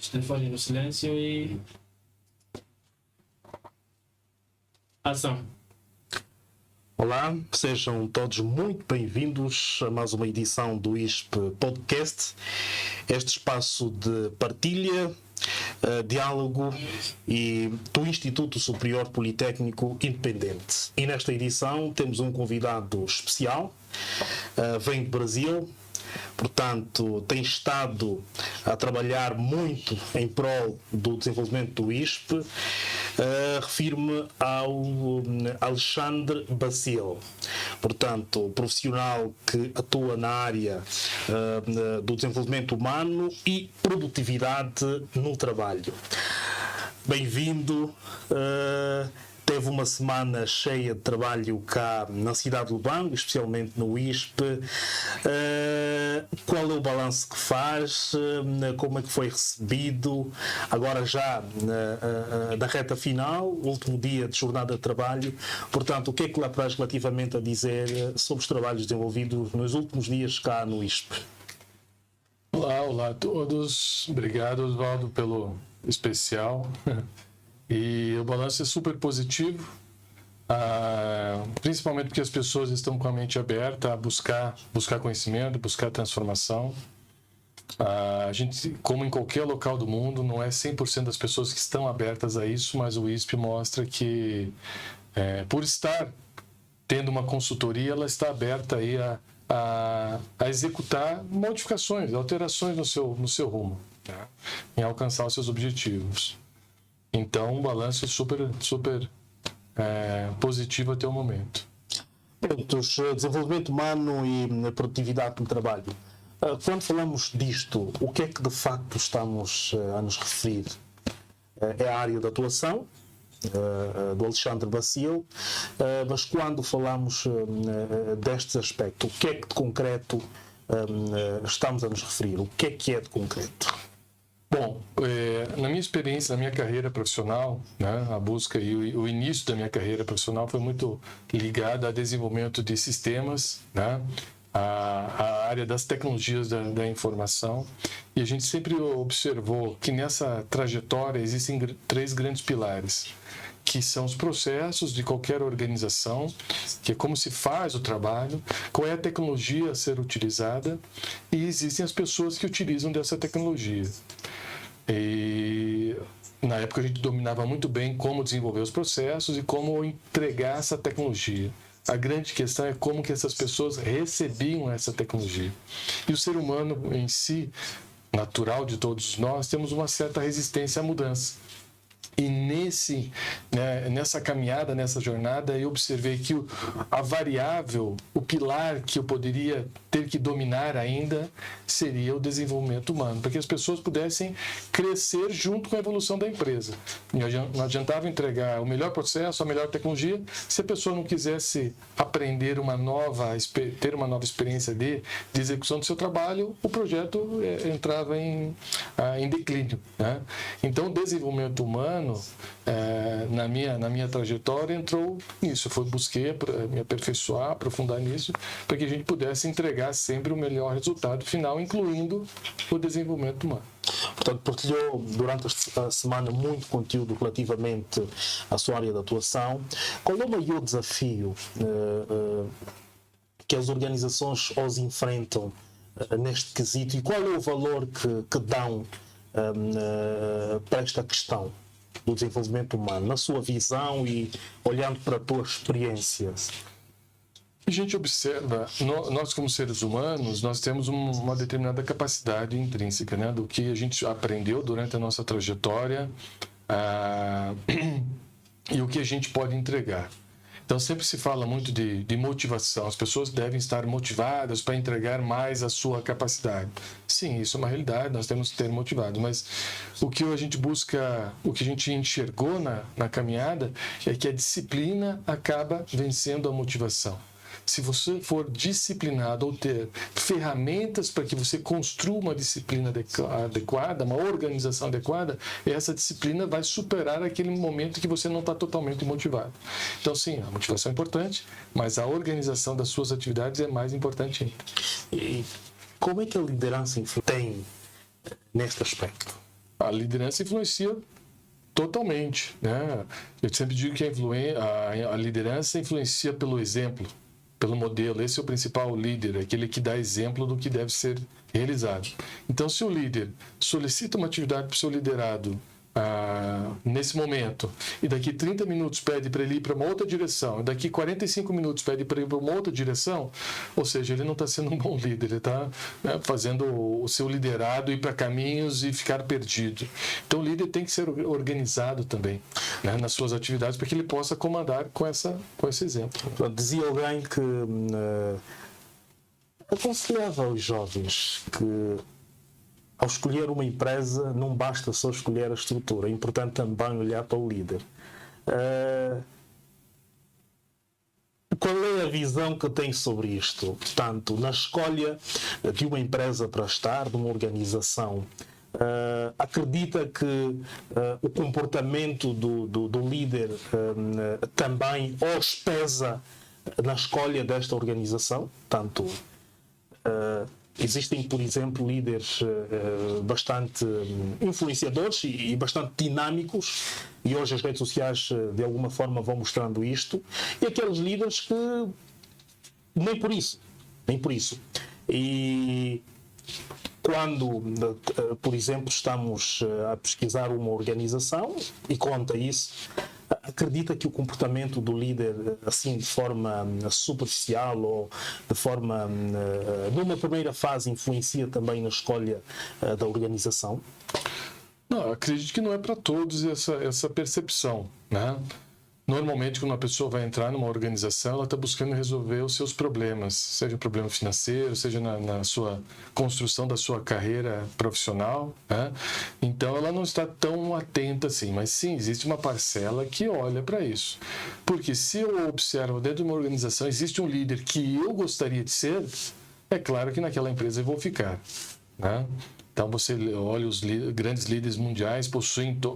telefone no silêncio e... Ação. Olá, sejam todos muito bem-vindos a mais uma edição do ISP Podcast, este espaço de partilha, diálogo e do Instituto Superior Politécnico Independente. E nesta edição temos um convidado especial, vem do Brasil. Portanto, tem estado a trabalhar muito em prol do desenvolvimento do ISP. Refiro-me ao Alexandre Bacil, portanto, profissional que atua na área do desenvolvimento humano e produtividade no trabalho. Bem-vindo. Teve uma semana cheia de trabalho cá na cidade do Bango, especialmente no ISP. Qual é o balanço que faz? Como é que foi recebido? Agora já da reta final, último dia de jornada de trabalho. Portanto, o que é que lá traz relativamente a dizer sobre os trabalhos desenvolvidos nos últimos dias cá no ISP? Olá a todos. Obrigado, Osvaldo, pelo especial. E o balanço é super positivo, principalmente porque as pessoas estão com a mente aberta a buscar conhecimento, buscar transformação. A gente, como em qualquer local do mundo, não é 100% das pessoas que estão abertas a isso, mas o ISP mostra que, por estar tendo uma consultoria, ela está aberta aí a executar modificações, alterações no seu rumo, né, em alcançar os seus objetivos. Então, um balanço super positivo até o momento. Desenvolvimento humano e produtividade no trabalho. Quando falamos disto, o que é que de facto estamos a nos referir? É a área de atuação do Alexandre Bacil, mas quando falamos destes aspectos, o que é que de concreto estamos a nos referir? O que é de concreto? Bom, na minha experiência, na minha carreira profissional, né, a busca e o início da minha carreira profissional foi muito ligado ao desenvolvimento de sistemas, né, a área das tecnologias da informação. E a gente sempre observou que nessa trajetória existem três grandes pilares, que são os processos de qualquer organização, que é como se faz o trabalho, qual é a tecnologia a ser utilizada, e existem as pessoas que utilizam dessa tecnologia. E na época a gente dominava muito bem como desenvolver os processos e como entregar essa tecnologia. A grande questão é como que essas pessoas recebiam essa tecnologia. E o ser humano em si, natural de todos nós, temos uma certa resistência à mudança. E nessa caminhada, nessa jornada, eu observei que a variável, o pilar que eu poderia ter que dominar ainda, seria o desenvolvimento humano, para que as pessoas pudessem crescer junto com a evolução da empresa. Não adiantava entregar o melhor processo, a melhor tecnologia, se a pessoa não quisesse aprender ter uma nova experiência de execução do seu trabalho, o projeto entrava em declínio, né? Então, o desenvolvimento humano, na minha trajetória, entrou nisso. Eu busquei me aperfeiçoar, aprofundar nisso, para que a gente pudesse entregar sempre o melhor resultado final, incluindo o desenvolvimento humano. Portanto, partilhou durante a semana muito conteúdo relativamente à sua área de atuação. Qual é o maior desafio que as organizações os enfrentam neste quesito e qual é o valor que dão para esta questão do desenvolvimento humano, na sua visão e olhando para a tua experiência? A gente observa, nós como seres humanos, nós temos uma determinada capacidade intrínseca, né, do que a gente aprendeu durante a nossa trajetória e o que a gente pode entregar. Então, sempre se fala muito de motivação. As pessoas devem estar motivadas para entregar mais a sua capacidade. Sim, isso é uma realidade, nós temos que ter motivado. Mas o que a gente busca, o que a gente enxergou na caminhada é que a disciplina acaba vencendo a motivação. Se você for disciplinado ou ter ferramentas para que você construa uma disciplina adequada, uma organização adequada, essa disciplina vai superar aquele momento que você não está totalmente motivado. Então, sim, a motivação é importante, mas a organização das suas atividades é mais importante ainda. E como é que a liderança tem neste aspecto? A liderança influencia totalmente, né? Eu sempre digo que a liderança influencia pelo exemplo, pelo modelo. Esse é o principal líder, aquele que dá exemplo do que deve ser realizado. Então, se o líder solicita uma atividade para o seu liderado nesse momento, e daqui 30 minutos pede para ele ir para uma outra direção, e daqui 45 minutos pede para ir para uma outra direção, ou seja, ele não está sendo um bom líder, ele está, né, fazendo o seu liderado ir para caminhos e ficar perdido. Então o líder tem que ser organizado também, né, nas suas atividades, para que ele possa comandar com esse exemplo. Dizia alguém que aconselhava aos jovens que, ao escolher uma empresa, não basta só escolher a estrutura, é importante também olhar para o líder. Qual é a visão que tem sobre isto? Portanto, na escolha de uma empresa para estar, de uma organização, acredita que o comportamento do líder também os pesa na escolha desta organização? Tanto existem, por exemplo, líderes bastante influenciadores e bastante dinâmicos, e hoje as redes sociais de alguma forma vão mostrando isto, e aqueles líderes que nem por isso. E quando, por exemplo, estamos a pesquisar uma organização e conta isso, acredita que o comportamento do líder, assim, de forma superficial ou de forma, numa primeira fase, influencia também na escolha da organização? Não, acredito que não é para todos essa percepção, né? Normalmente, quando uma pessoa vai entrar numa organização, ela está buscando resolver os seus problemas, seja problema financeiro, seja na sua construção da sua carreira profissional, né? Então, ela não está tão atenta assim, mas sim, existe uma parcela que olha para isso. Porque se eu observo dentro de uma organização, existe um líder que eu gostaria de ser, é claro que naquela empresa eu vou ficar, né? Então, você olha os grandes líderes mundiais,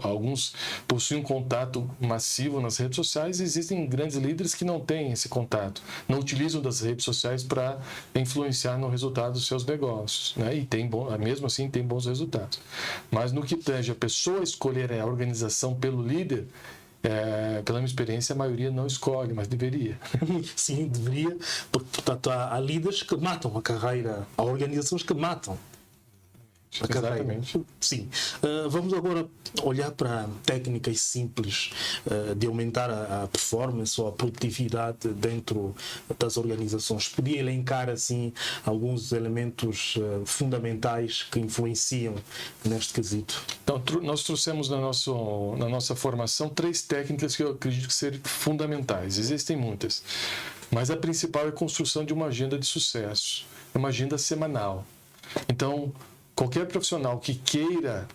alguns possuem um contato massivo nas redes sociais, e existem grandes líderes que não têm esse contato, não utilizam das redes sociais para influenciar no resultado dos seus negócios, né? E mesmo assim tem bons resultados. Mas no que tange a pessoa escolher a organização pelo líder, pela minha experiência, a maioria não escolhe, mas deveria. Sim, deveria, porque, portanto, há líderes que matam a carreira, há organizações que matam. Exatamente. Sim. Vamos agora olhar para técnicas simples de aumentar a performance ou a produtividade dentro das organizações. Podia elencar assim alguns elementos fundamentais que influenciam neste quesito? Então, nós trouxemos na nossa formação 3 técnicas que eu acredito que serem fundamentais. Existem muitas, mas a principal é a construção de uma agenda de sucesso, uma agenda semanal. Então, qualquer profissional que queira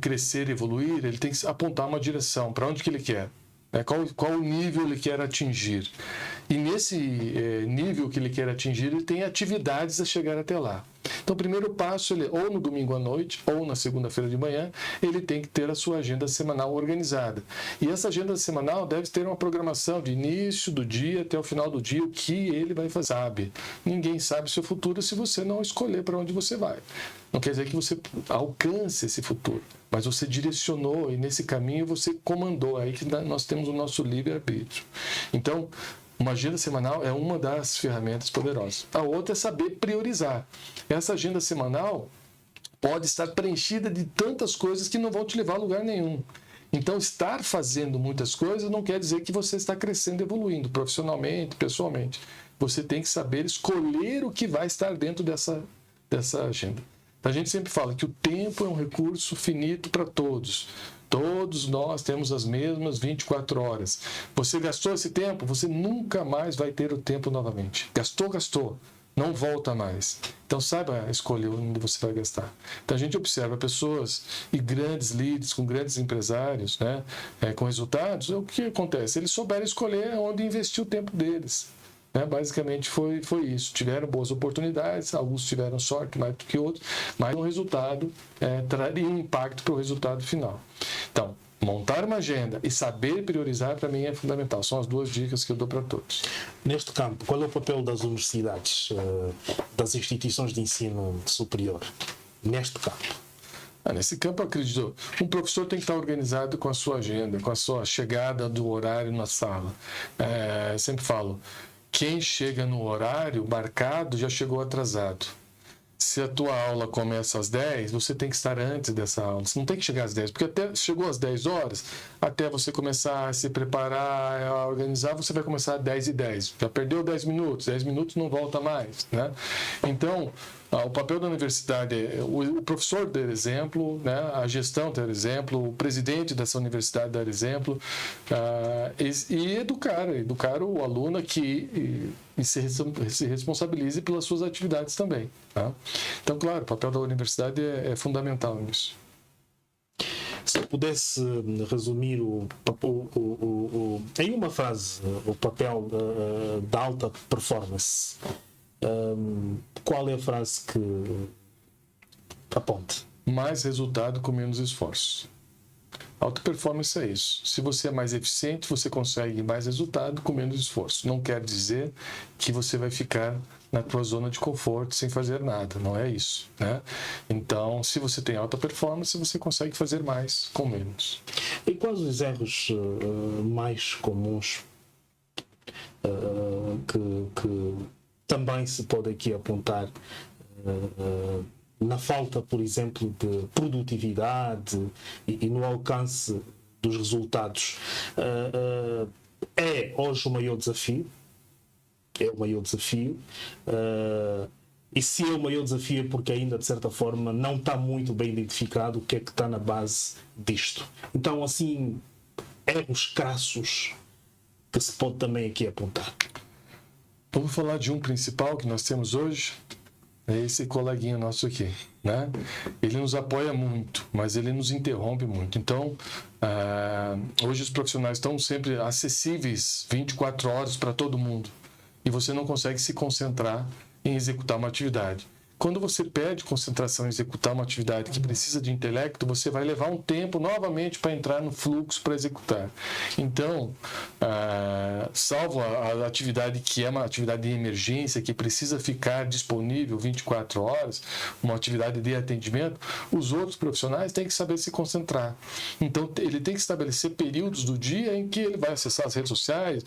crescer, evoluir, ele tem que apontar uma direção, para onde que ele quer, qual o nível ele quer atingir. E nesse nível que ele quer atingir, ele tem atividades a chegar até lá. Então, o primeiro passo, ou no domingo à noite, ou na segunda-feira de manhã, ele tem que ter a sua agenda semanal organizada. E essa agenda semanal deve ter uma programação de início do dia até o final do dia, o que ele vai fazer. Ninguém sabe o seu futuro se você não escolher para onde você vai. Não quer dizer que você alcance esse futuro, mas você direcionou e nesse caminho você comandou. Aí que nós temos o nosso livre-arbítrio. Então, uma agenda semanal é uma das ferramentas poderosas. A outra é saber priorizar. Essa agenda semanal pode estar preenchida de tantas coisas que não vão te levar a lugar nenhum. Então, estar fazendo muitas coisas não quer dizer que você está crescendo, evoluindo profissionalmente, pessoalmente. Você tem que saber escolher o que vai estar dentro dessa agenda. A gente sempre fala que o tempo é um recurso finito para todos. Todos nós temos as mesmas 24 horas. Você gastou esse tempo, você nunca mais vai ter o tempo novamente. Gastou. Não volta mais. Então, saiba escolher onde você vai gastar. Então, a gente observa pessoas e grandes líderes, com grandes empresários, né, com resultados. O que acontece? Eles souberam escolher onde investir o tempo deles. Basicamente foi isso. Tiveram boas oportunidades, alguns tiveram sorte mais do que outros, mas o resultado traria um impacto para o resultado final. Então, montar uma agenda e saber priorizar, para mim, é fundamental. São as 2 dicas que eu dou para todos. Neste campo, qual é o papel das universidades, das instituições de ensino superior, neste campo? Nesse campo, eu acredito, um professor tem que estar organizado com a sua agenda, com a sua chegada do horário na sala. Eu sempre falo, quem chega no horário marcado já chegou atrasado. Se a tua aula começa às 10, você tem que estar antes dessa aula. Você não tem que chegar às 10, porque até chegou às 10 horas, até você começar a se preparar, a organizar, você vai começar às 10h10. Já perdeu 10 minutos não volta mais, né? Então, o papel da universidade é o professor dar exemplo, né? A gestão dar exemplo, o presidente dessa universidade dar exemplo, e educar o aluno e se responsabilize pelas suas atividades também. Tá? Então, claro, o papel da universidade é fundamental nisso. Se eu pudesse resumir em uma frase o papel da alta performance, qual é a frase que aponte? Mais resultado com menos esforço. Alta performance é isso. Se você é mais eficiente, você consegue mais resultado com menos esforço. Não quer dizer que você vai ficar na tua zona de conforto sem fazer nada. Não é isso, né? Então, se você tem alta performance, você consegue fazer mais com menos. E quais os erros mais comuns que também se pode aqui apontar na falta, por exemplo, de produtividade e no alcance dos resultados? É hoje o maior desafio. É o maior desafio. E se é o maior desafio é porque ainda, de certa forma, não está muito bem identificado o que é que está na base disto. Então, assim, erros crassos que se pode também aqui apontar. Vamos falar de um principal que nós temos hoje. É esse coleguinha nosso aqui, né? Ele nos apoia muito, mas ele nos interrompe muito. Então, hoje os profissionais estão sempre acessíveis 24 horas para todo mundo. E você não consegue se concentrar em executar uma atividade. Quando você perde concentração em executar uma atividade que precisa de intelecto, você vai levar um tempo novamente para entrar no fluxo para executar. Então, salvo a atividade que é uma atividade de emergência, que precisa ficar disponível 24 horas, uma atividade de atendimento, os outros profissionais têm que saber se concentrar. Então, ele tem que estabelecer períodos do dia em que ele vai acessar as redes sociais,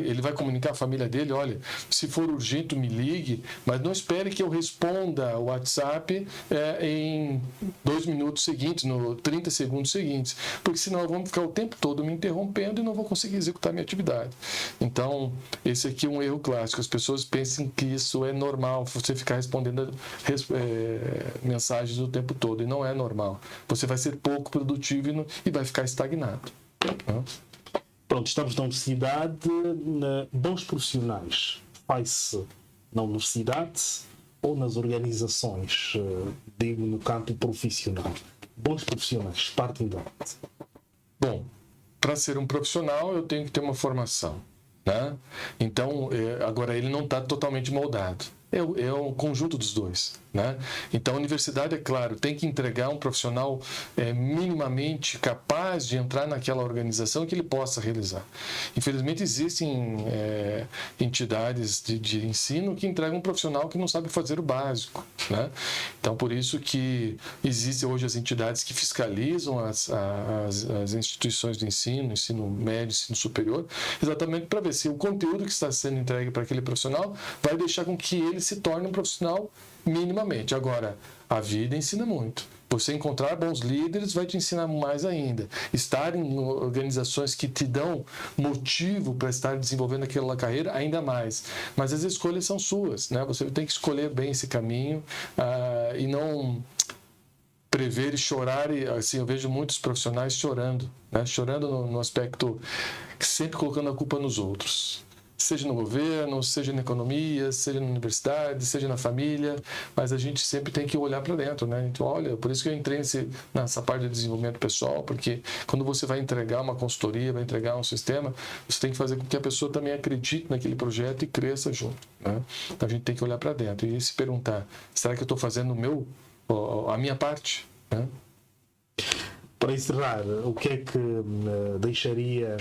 ele vai comunicar à família dele, olha, se for urgente, me ligue, mas não espere que eu responda o WhatsApp em 2 minutos seguintes, no 30 segundos seguintes, porque senão eu vou ficar o tempo todo me interrompendo e não vou conseguir executar minha atividade. Então, esse aqui é um erro clássico. As pessoas pensam que isso é normal, você ficar respondendo mensagens o tempo todo, e não é normal. Você vai ser pouco produtivo e vai ficar estagnado. Pronto, estamos na universidade. Bons profissionais faz-se na universidade ou nas organizações, digo, no campo profissional? Bons profissionais partem de onde? Bom, para ser um profissional eu tenho que ter uma formação, né? Então, agora ele não está totalmente moldado. É um conjunto dos dois, né? Então a universidade, é claro, tem que entregar um profissional minimamente capaz de entrar naquela organização que ele possa realizar. Infelizmente existem entidades de ensino que entregam um profissional que não sabe fazer o básico, né? Então por isso que existem hoje as entidades que fiscalizam as instituições de ensino médio, ensino superior, exatamente para ver se o conteúdo que está sendo entregue para aquele profissional vai deixar com que ele se torne um profissional minimamente. Agora, a vida ensina muito. Você encontrar bons líderes vai te ensinar mais ainda. Estar em organizações que te dão motivo para estar desenvolvendo aquela carreira, ainda mais. Mas as escolhas são suas, né? Você tem que escolher bem esse caminho e não prever e chorar. Assim, eu vejo muitos profissionais chorando, né? Chorando no aspecto, sempre colocando a culpa nos outros. Seja no governo, seja na economia, seja na universidade, seja na família, mas a gente sempre tem que olhar para dentro, né? Então, olha, por isso que eu entrei nessa parte de desenvolvimento pessoal, porque quando você vai entregar uma consultoria, vai entregar um sistema, você tem que fazer com que a pessoa também acredite naquele projeto e cresça junto, né? Então a gente tem que olhar para dentro e se perguntar, será que eu estou fazendo a minha parte, né? Para encerrar, o que é que deixaria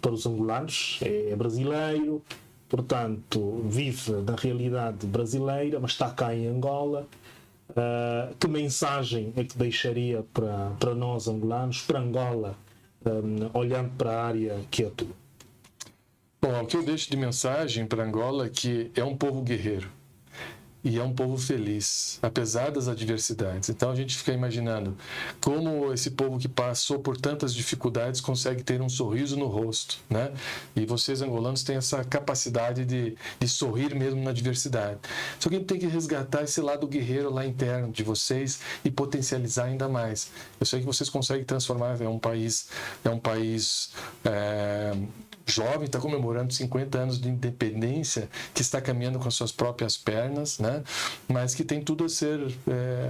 para os angolanos? É brasileiro, portanto vive na realidade brasileira, mas está cá em Angola. Que mensagem é que deixaria para nós angolanos, para Angola, olhando para a área que atua? Bom, o que eu deixo de mensagem para Angola é que é um povo guerreiro e é um povo feliz, apesar das adversidades. Então a gente fica imaginando como esse povo que passou por tantas dificuldades consegue ter um sorriso no rosto, né? E vocês angolanos têm essa capacidade de sorrir mesmo na adversidade. Só que a gente tem que resgatar esse lado guerreiro lá interno de vocês e potencializar ainda mais. Eu sei que vocês conseguem transformar, é um país jovem, está comemorando 50 anos de independência, que está caminhando com as suas próprias pernas, né? Mas que tem tudo a ser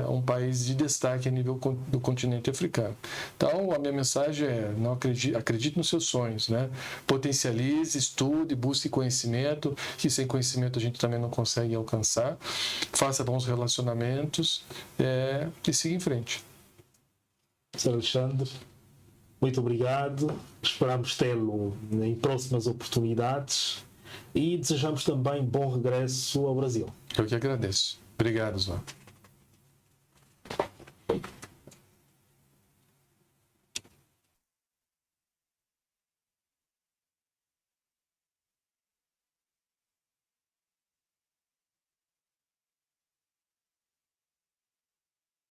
um país de destaque a nível do continente africano. Então, a minha mensagem é: não acredite nos seus sonhos, né? Potencialize, estude, busque conhecimento, que sem conhecimento a gente também não consegue alcançar. Faça bons relacionamentos e siga em frente. Sr. Alexandre, muito obrigado. Esperamos tê-lo em próximas oportunidades e desejamos também bom regresso ao Brasil. Eu que agradeço. Obrigado, Zó.